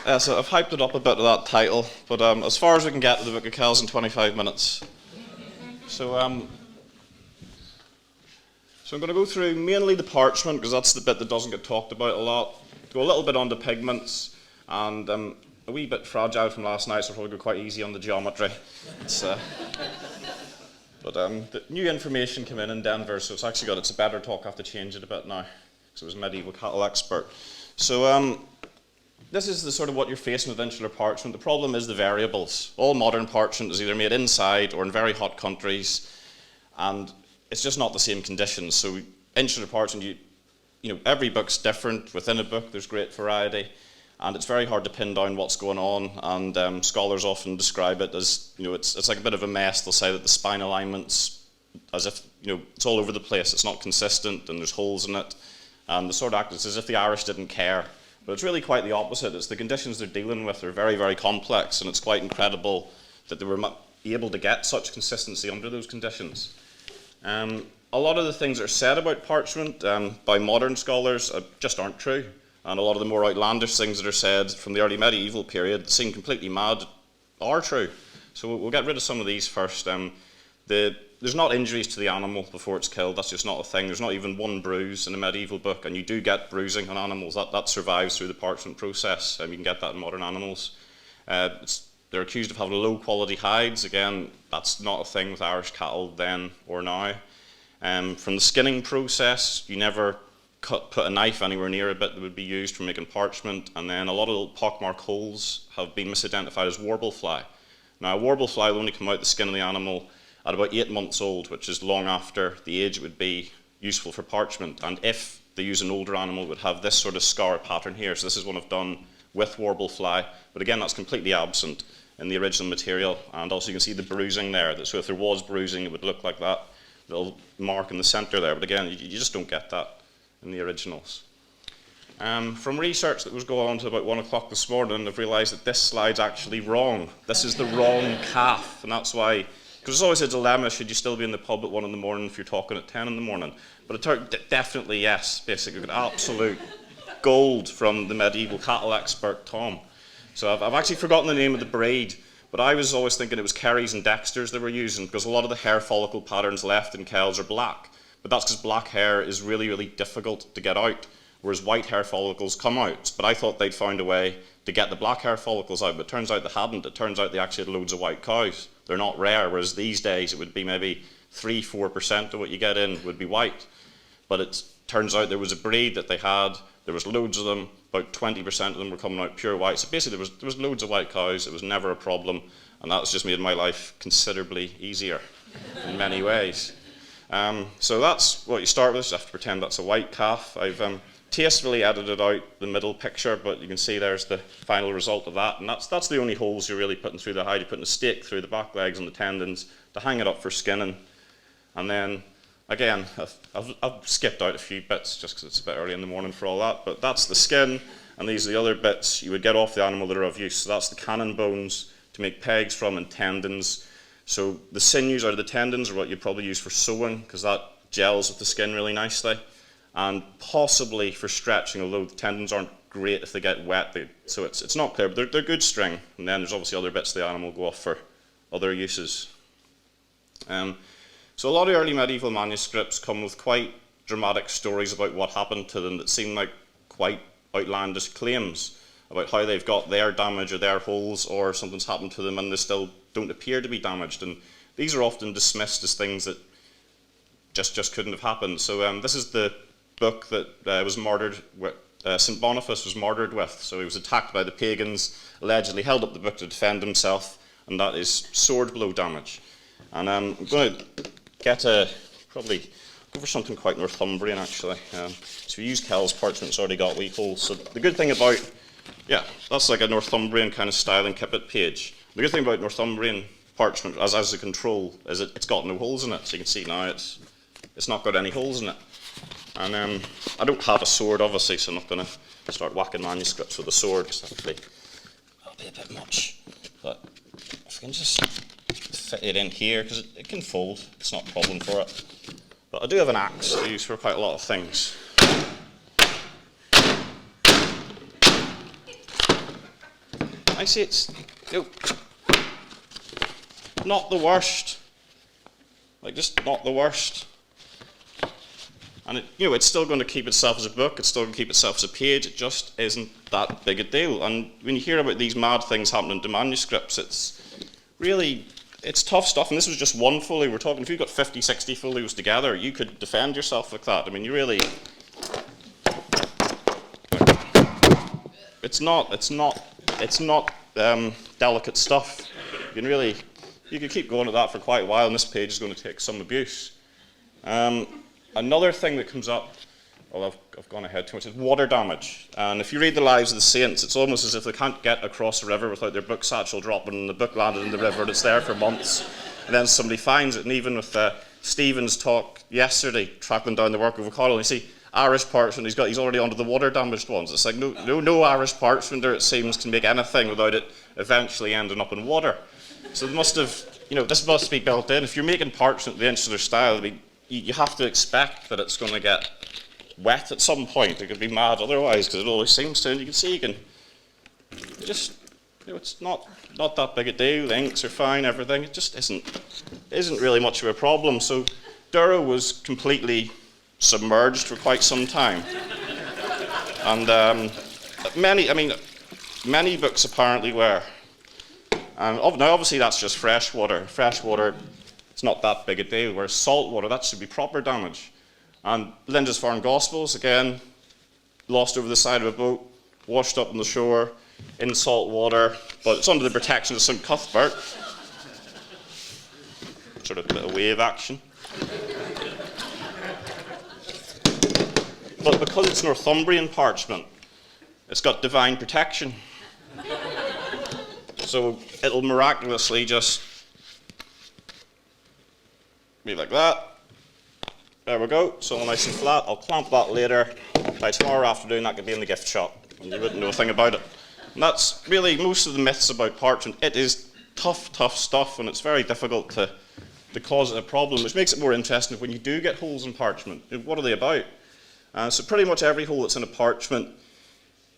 So I've hyped it up a bit with that title, but as far as we can get to the Book of Kells in 25 minutes. So I'm going to go through mainly the parchment, because that's the bit that doesn't get talked about a lot. Go a little bit on the pigments, and a wee bit fragile from last night, so I'll probably go quite easy on the geometry. But the new information came in Denver, so it's actually it's a better talk. I have to change it a bit now, because it was a medieval cattle expert. So this is the sort of what you're facing with insular parchment. The problem is the variables. All modern parchment is either made inside or in very hot countries, and it's just not the same conditions. So insular parchment, you know, every book's different. Within a book, there's great variety, and it's very hard to pin down what's going on. And scholars often describe it as, you know, it's like a bit of a mess. They'll say that the spine alignment's as if, you know, it's all over the place. It's not consistent, and there's holes in it. And the sort of act is as if the Irish didn't care. But it's really quite the opposite. It's the conditions they're dealing with are very, very complex, and it's quite incredible that they were able to get such consistency under those conditions. A lot of the things that are said about parchment by modern scholars just aren't true. And a lot of the more outlandish things that are said from the early medieval period, seem completely mad, are true. So we'll get rid of some of these first. There's not injuries to the animal before it's killed. That's just not a thing. There's not even one bruise in a medieval book, and you do get bruising on animals. That survives through the parchment process. You can get that in modern animals. They're accused of having low-quality hides. Again, that's not a thing with Irish cattle then or now. From the skinning process, you never put a knife anywhere near a bit that would be used for making parchment. And then a lot of little pockmark holes have been misidentified as warble fly. Now, a warble fly will only come out the skin of the animal at about 8 months old, which is long after the age it would be useful for parchment. And if they use an older animal, it would have this sort of scar pattern here. So this is one I've done with warble fly, but again, that's completely absent in the original material. And also you can see the bruising there. So if there was bruising, it would look like that little mark in the center there. But again, you just don't get that in the originals. From research that was going on to about 1 o'clock this morning, I've realized that this slide's actually wrong. This is the wrong calf, and that's why. Because there's always a dilemma, should you still be in the pub at 1 in the morning if you're talking at 10 in the morning? But it turned definitely yes, basically. Absolute gold from the medieval cattle expert, Tom. So I've actually forgotten the name of the breed, but I was always thinking it was Kerrys and Dexters they were using, because a lot of the hair follicle patterns left in Kells are black. But that's because black hair is really, really difficult to get out, whereas white hair follicles come out. But I thought they'd found a way to get the black hair follicles out, but it turns out they hadn't. It turns out they actually had loads of white cows. They're not rare, whereas these days it would be maybe 3-4% of what you get in would be white. But it turns out there was a breed that they had, there was loads of them, about 20% of them were coming out pure white. So basically there was loads of white cows, it was never a problem, and that's just made my life considerably easier in many ways. So that's what you start with, you have to pretend that's a white calf. I've tastefully edited out the middle picture, but you can see there's the final result of that, and that's the only holes you're really putting through the hide. You're putting a stake through the back legs and the tendons to hang it up for skinning. And then again, I've skipped out a few bits just because it's a bit early in the morning for all that, but that's the skin, and these are the other bits you would get off the animal that are of use. So that's the cannon bones to make pegs from, and tendons. So the sinews out of the tendons are what you'd probably use for sewing, because that gels with the skin really nicely. And possibly for stretching, although the tendons aren't great if they get wet, so it's not clear, but they're good string. And then there's obviously other bits of the animal go off for other uses. So a lot of early medieval manuscripts come with quite dramatic stories about what happened to them that seem like quite outlandish claims about how they've got their damage or their holes, or something's happened to them and they still don't appear to be damaged. And these are often dismissed as things that just couldn't have happened. So this is the book that was martyred with, St. Boniface was martyred with. So he was attacked by the pagans, allegedly held up the book to defend himself, and that is sword blow damage. And I'm going to probably go for something quite Northumbrian actually. So if you use Kells parchment, it's already got wee holes. So the good thing about, that's like a Northumbrian kind of style and Kippet page. The good thing about Northumbrian parchment as a control is it's got no holes in it. So you can see now it's not got any holes in it. And I don't have a sword, obviously, so I'm not going to start whacking manuscripts with a sword, because that'll be a bit much. But if I can just fit it in here, because it can fold, it's not a problem for it. But I do have an axe to use for quite a lot of things. I see it's not the worst. Like, just not the worst. And it's still going to keep itself as a book, it's still going to keep itself as a page, it just isn't that big a deal. And when you hear about these mad things happening to manuscripts, it's tough stuff. And this was just one folio. We're talking, if you've got 50, 60 folios together, you could defend yourself like that. I mean, it's not delicate stuff. You could keep going at that for quite a while, and this page is going to take some abuse. Another thing that comes up, well, I've gone ahead too much, is water damage. And if you read the lives of the saints, it's almost as if they can't get across a river without their book satchel dropping, and the book landed in the river, and it's there for months. And then somebody finds it. And even with Stephen's talk yesterday, tracking down the work of O'Connell, you see Irish parchment, he's already onto the water damaged ones. It's like no Irish parchmenter, it seems, can make anything without it eventually ending up in water. So they must have, this must be built in. If you're making parchment the insular style, you have to expect that it's going to get wet at some point. It could be mad otherwise, because it always seems to. And you can see, it's not that big a deal. The inks are fine, everything. It just isn't really much of a problem. So Dura was completely submerged for quite some time, and many books apparently were. And now, obviously, that's just fresh water. Fresh water, it's not that big a deal. Whereas salt water, that should be proper damage. And Lindisfarne Gospels, again, lost over the side of a boat, washed up on the shore, in salt water, but it's under the protection of St. Cuthbert. Sort of a bit of wave action. But because it's Northumbrian parchment, it's got divine protection. So it'll miraculously just be like that. There we go, it's all nice and flat. I'll clamp that later. By tomorrow afternoon, that could be in the gift shop, and you wouldn't know a thing about it. And that's really most of the myths about parchment. It is tough stuff, and it's very difficult to cause it a problem, which makes it more interesting when you do get holes in parchment. What are they about? So pretty much every hole that's in a parchment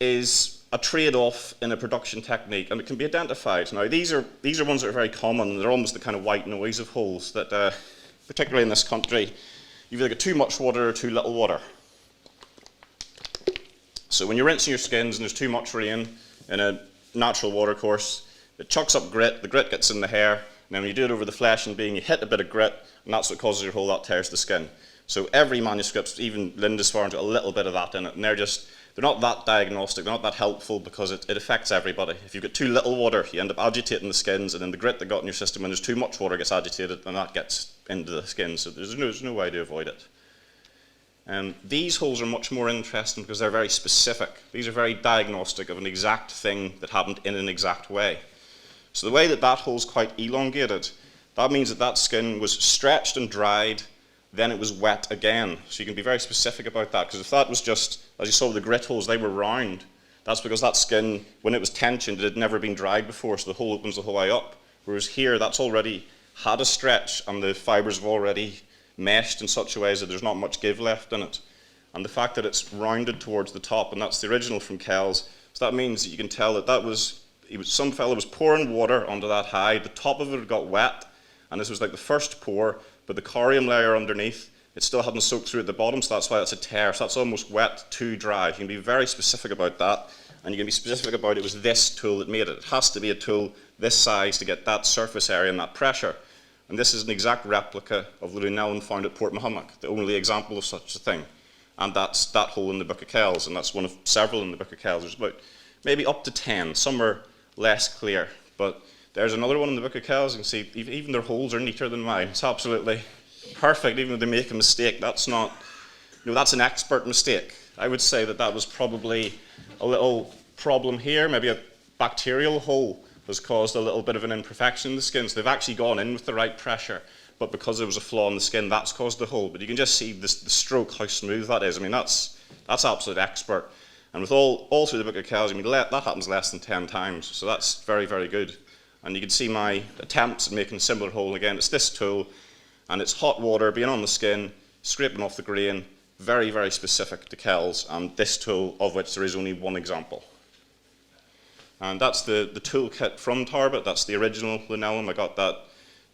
is a trade-off in a production technique, and it can be identified. Now, these are ones that are very common. They're almost the kind of white noise of holes that, particularly in this country, you've either got too much water or too little water. So when you're rinsing your skins and there's too much rain in a natural water course, it chucks up grit, the grit gets in the hair, and then when you do it over the flesh and being, you hit a bit of grit, and that's what causes your hole, that tears the skin. So every manuscript, even Lindisfarne's got a little bit of that in it, and they're not that diagnostic, they're not that helpful, because it affects everybody. If you've got too little water, you end up agitating the skins, and then the grit that got in your system when there's too much water gets agitated, and that gets into the skin, so there's no way to avoid it. These holes are much more interesting because they're very specific. These are very diagnostic of an exact thing that happened in an exact way. So the way that hole's quite elongated, that means that skin was stretched and dried, then it was wet again. So you can be very specific about that, because if that was just, as you saw with the grit holes, they were round, that's because that skin, when it was tensioned, it had never been dried before, so the hole opens the whole way up. Whereas here, that's already had a stretch, and the fibres have already meshed in such a way that there's not much give left in it. And the fact that it's rounded towards the top, and that's the original from Kells, so that means that you can tell that some fellow was pouring water onto that hide, the top of it had got wet, and this was like the first pour, but the corium layer underneath, it still hadn't soaked through at the bottom, so that's why it's a tear. So that's almost wet to dry. You can be very specific about that, and you can be specific about it was this tool that made it. It has to be a tool this size to get that surface area and that pressure. And this is an exact replica of the lunellum found at Portmahomack, the only example of such a thing. And that's that hole in the Book of Kells, and that's one of several in the Book of Kells. There's about maybe up to 10. Some are less clear, but there's another one in the Book of Kells. You can see even their holes are neater than mine. It's absolutely perfect, even if they make a mistake. That's an expert mistake. I would say that was probably a little problem here. Maybe a bacterial hole has caused a little bit of an imperfection in the skin. So they've actually gone in with the right pressure, but because there was a flaw in the skin, that's caused the hole. But you can just see the stroke, how smooth that is. I mean, that's absolute expert. And with all through the Book of Kells, I mean, that happens less than 10 times. So that's very, very good. And you can see my attempts at making a similar hole again. It's this tool, and it's hot water being on the skin, scraping off the grain, very, very specific to Kells, and this tool, of which there is only one example. And that's the toolkit from Tarbat. That's the original linellum. I got that,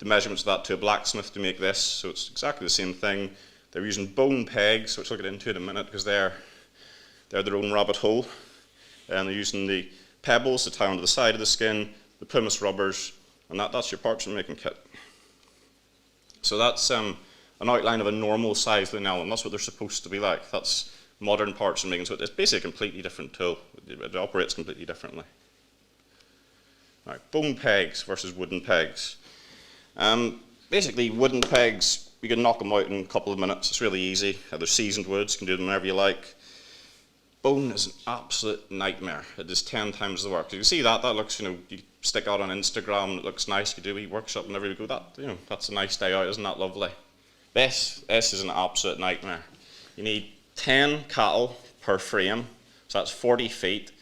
the measurements of that to a blacksmith to make this. So it's exactly the same thing. They're using bone pegs, which I'll get into in a minute because they're their own rabbit hole. And they're using the pebbles to tie onto the side of the skin, the pumice rubbers, and that's your parchment making kit. So that's an outline of a normal size linellum. That's what they're supposed to be like. That's modern parchment making. So it's basically a completely different tool. It operates completely differently. All right, bone pegs versus wooden pegs. Basically, wooden pegs, you can knock them out in a couple of minutes. It's really easy. They're seasoned woods. You can do them whenever you like. Bone is an absolute nightmare. It is 10 times the work. You see that looks, you stick out on Instagram, it looks nice. You do a workshop whenever you go, that's a nice day out, isn't that lovely? This is an absolute nightmare. You need 10 cattle per frame, so that's 40 feet.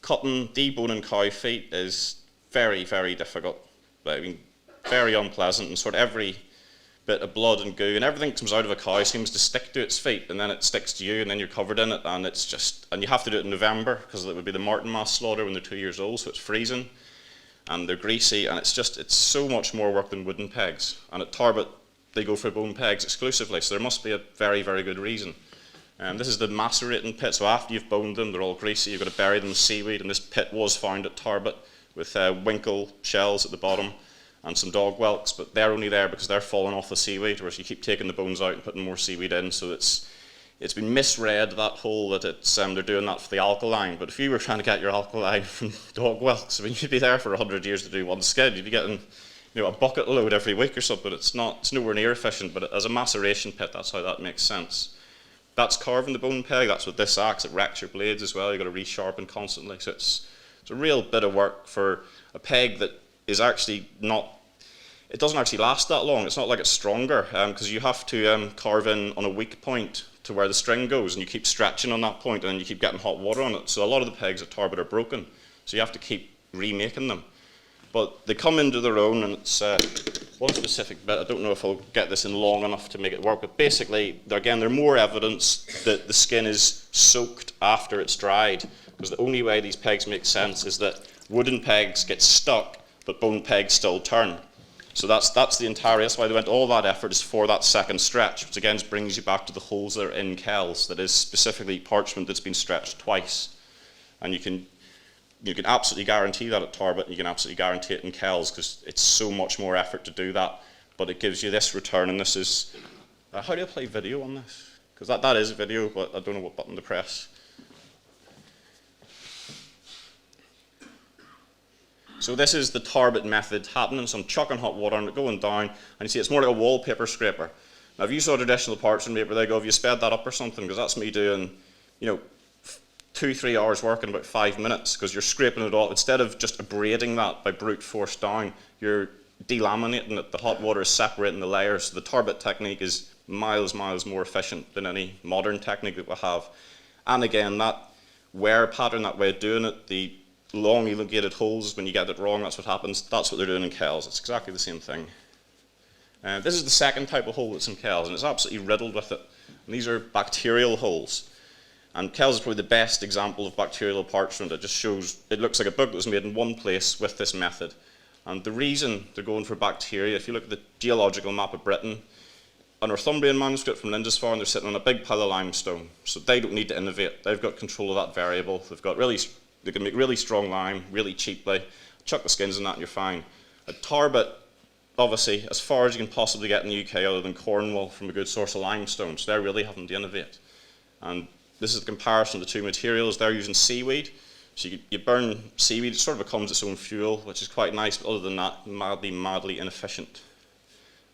Cutting, deboning cow feet is very, very difficult. Very unpleasant, and sort of every bit of blood and goo and everything comes out of a cow seems to stick to its feet, and then it sticks to you, and then you're covered in it, and and you have to do it in November because it would be the Martinmas slaughter when they're 2 years old, so it's freezing, and they're greasy, and it's so much more work than wooden pegs. And at Tarbat, they go for bone pegs exclusively, so there must be a very, very good reason. This is the macerating pit, so after you've boned them, they're all greasy, you've got to bury them in seaweed, and this pit was found at Tarbat with winkle shells at the bottom and some dog whelks, but they're only there because they're falling off the seaweed, whereas you keep taking the bones out and putting more seaweed in, so it's been misread, that hole, that they're doing that for the alkaline. But if you were trying to get your alkaline from dog whelks, you'd be there for 100 years to do one skin. You'd be getting a bucket load every week or something. It's nowhere near efficient, but as a maceration pit, that's how that makes sense. That's carving the bone peg. That's with this axe. It wrecks your blades as well. You've got to resharpen constantly. So it's a real bit of work for a peg that is actually it doesn't actually last that long. It's not like it's stronger, because you have to carve in on a weak point to where the string goes, and you keep stretching on that point, and then you keep getting hot water on it. So a lot of the pegs at Tarbat are broken, so you have to keep remaking them. But they come into their own, and it's one specific bit. I don't know if I'll get this in long enough to make it work, but basically, they're more evidence that the skin is soaked after it's dried, because the only way these pegs make sense is that wooden pegs get stuck, but bone pegs still turn. So that's why they went all that effort, is for that second stretch, which again brings you back to the holes that are in Kells, that is specifically parchment that's been stretched twice. And you can absolutely guarantee that at Tarbat, and you can absolutely guarantee it in Kells, because it's so much more effort to do that, but it gives you this return. And this is, how do I play video on this? Because that is video, but I don't know what button to press. So this is the Tarbat method happening. So I'm chucking hot water on it, going down, and you see it's more like a wallpaper scraper. Now if you saw traditional parchment paper, they go, have you sped that up or something? Because that's me doing, 2-3 hours work in about 5 minutes, because you're scraping it off. Instead of just abrading that by brute force down, you're delaminating it. The hot water is separating the layers. So the Tarbat technique is miles more efficient than any modern technique that we have. And again, that wear pattern, that way of doing it, the long elongated holes, when you get it wrong, that's what happens. That's what they're doing in Kells. It's exactly the same thing. This is the second type of hole that's in Kells, and it's absolutely riddled with it. And these are bacterial holes. And Kells is probably the best example of bacterial parchment. It just shows, it looks like a book that was made in one place with this method. And the reason they're going for bacteria, if you look at the geological map of Britain, a Northumbrian manuscript from Lindisfarne, they're sitting on a big pile of limestone. So they don't need to innovate. They've got control of that variable. They can make really strong lime, really cheaply. Chuck the skins in that and you're fine. At Tarbat, obviously, as far as you can possibly get in the UK other than Cornwall from a good source of limestone, so they're really having to innovate. And this is the comparison of the two materials. They're using seaweed. So you burn seaweed, it sort of becomes its own fuel, which is quite nice, but other than that, madly inefficient.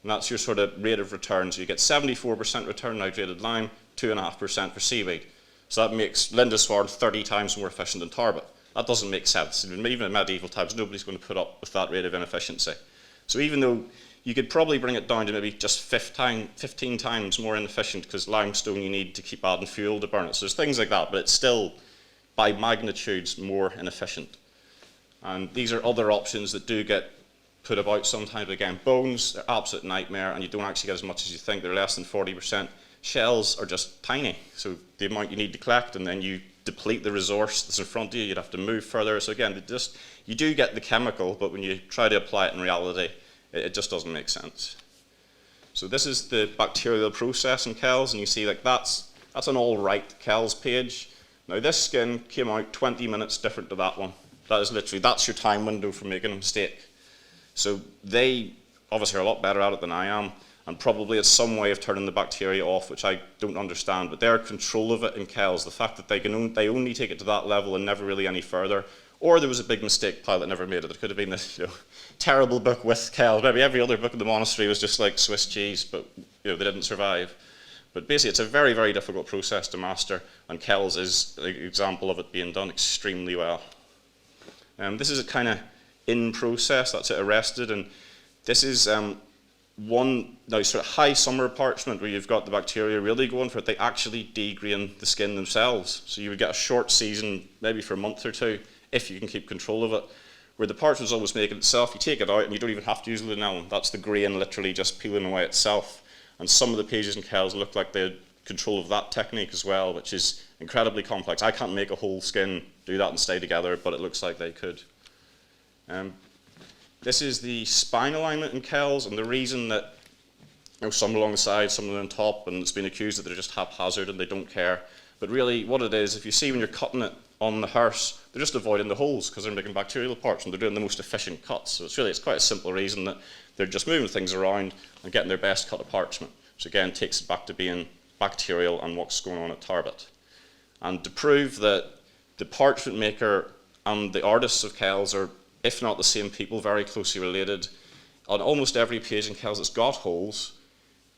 And that's your sort of rate of return. So you get 74% return hydrated lime, 2.5% for seaweed. So that makes Lindisfarne 30 times more efficient than Tarbat. That doesn't make sense. Even in medieval times, nobody's going to put up with that rate of inefficiency. So even though you could probably bring it down to maybe just 15 times more inefficient, because limestone you need to keep adding fuel to burn it. So there's things like that, but it's still by magnitudes more inefficient. And these are other options that do get put about sometimes. Again, bones, they're absolute nightmare, and you don't actually get as much as you think. They're less than 40%. Shells are just tiny, so the amount you need to collect, and then you deplete the resource that's in front of you, you'd have to move further. So again, you do get the chemical, but when you try to apply it in reality, it just doesn't make sense. So this is the bacterial process in Kells, and you see like that's an all right Kells page. Now this skin came out 20 minutes different to that one. That is literally, that's your time window for making a mistake. So they obviously are a lot better at it than I am, and probably it's some way of turning the bacteria off, which I don't understand, but their control of it in Kells, the fact that they only take it to that level and never really any further, or there was a big mistake pile that never made it. It could have been this terrible book with Kells. Maybe every other book in the monastery was just like Swiss cheese, but they didn't survive. But basically it's a very, very difficult process to master, and Kells is an example of it being done extremely well. This is a kind of in process, that's it arrested, and this is one now sort of high summer parchment where you've got the bacteria really going for it. They actually degrain the skin themselves, so you would get a short season, maybe for a month or two, if you can keep control of it. Where the parchment's almost making itself, you take it out and you don't even have to use linolene. That's the grain literally just peeling away itself. And some of the pages in Kells look like they had control of that technique as well, which is incredibly complex. I can't make a whole skin do that and stay together, but it looks like they could. This is the spine alignment in Kells, and the reason that some along the side, some on top, and it's been accused that they're just haphazard and they don't care. But really what it is, if you see when you're cutting it on the hearse, they're just avoiding the holes because they're making bacterial parts and they're doing the most efficient cuts. So it's quite a simple reason that they're just moving things around and getting their best cut of parchment, which again takes it back to being bacterial and what's going on at Tarbat. And to prove that the parchment maker and the artists of Kells are, if not the same people, very closely related, on almost every page in Kells that's got holes,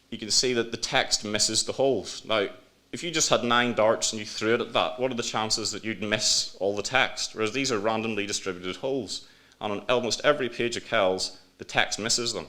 you can see that the text misses the holes. Now, if you just had 9 darts and you threw it at that, what are the chances that you'd miss all the text? Whereas these are randomly distributed holes. And on almost every page of Kells, the text misses them.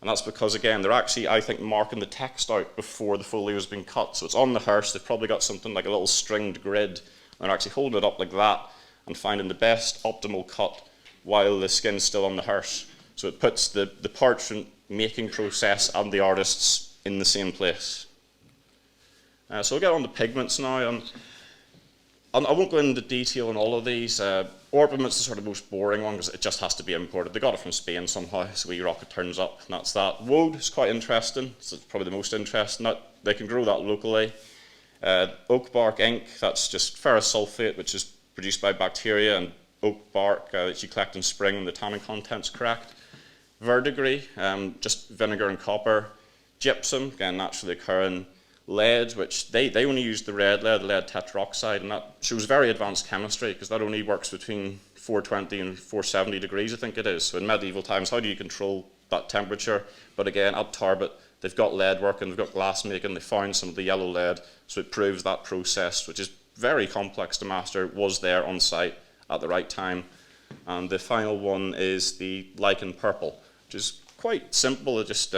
And that's because, again, they're actually, I think, marking the text out before the folio has been cut. So it's on the hearse, they've probably got something like a little stringed grid, and they're actually holding it up like that and finding the best optimal cut while the skin's still on the hearse. So it puts the parchment making process and the artists in the same place. So we'll get on to pigments now. And I won't go into detail on all of these. Orpiment's the sort of most boring one because it just has to be imported. They got it from Spain somehow, so we rocket turns up, and that's that. Woad is quite interesting. It's probably the most interesting. They can grow that locally. Oak bark ink, that's just ferrous sulfate, which is produced by bacteria, and oak bark that you collect in spring when the tannin content's correct. Verdigris, just vinegar and copper. Gypsum, again, naturally occurring. Lead, which they only use the lead tetroxide, and that shows very advanced chemistry because that only works between 420 and 470 degrees, I think it is. So in medieval times, how do you control that temperature? But again, at Tarbat, they've got lead working, they've got glass making, they found some of the yellow lead, so it proves that process, which is very complex to master, was there on site at the right time. And the final one is the lichen purple, which is quite simple. It just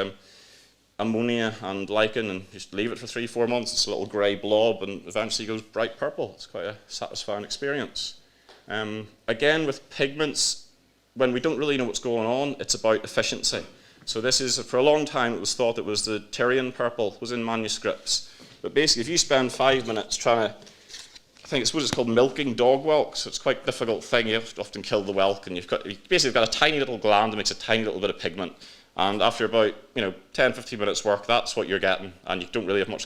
ammonia and lichen, and just leave it for 3-4 months. It's a little grey blob and eventually goes bright purple. It's quite a satisfying experience. Again, with pigments, when we don't really know what's going on, it's about efficiency. So this is, for a long time it was thought that was the Tyrian purple, was in manuscripts. But basically if you spend 5 minutes trying to, I think it's what it's called, milking dog whelk, so it's quite a difficult thing. You have to often kill the whelk, and you've basically got a tiny little gland that makes a tiny little bit of pigment. And after about 10-15 minutes work, that's what you're getting, and you don't really have much control.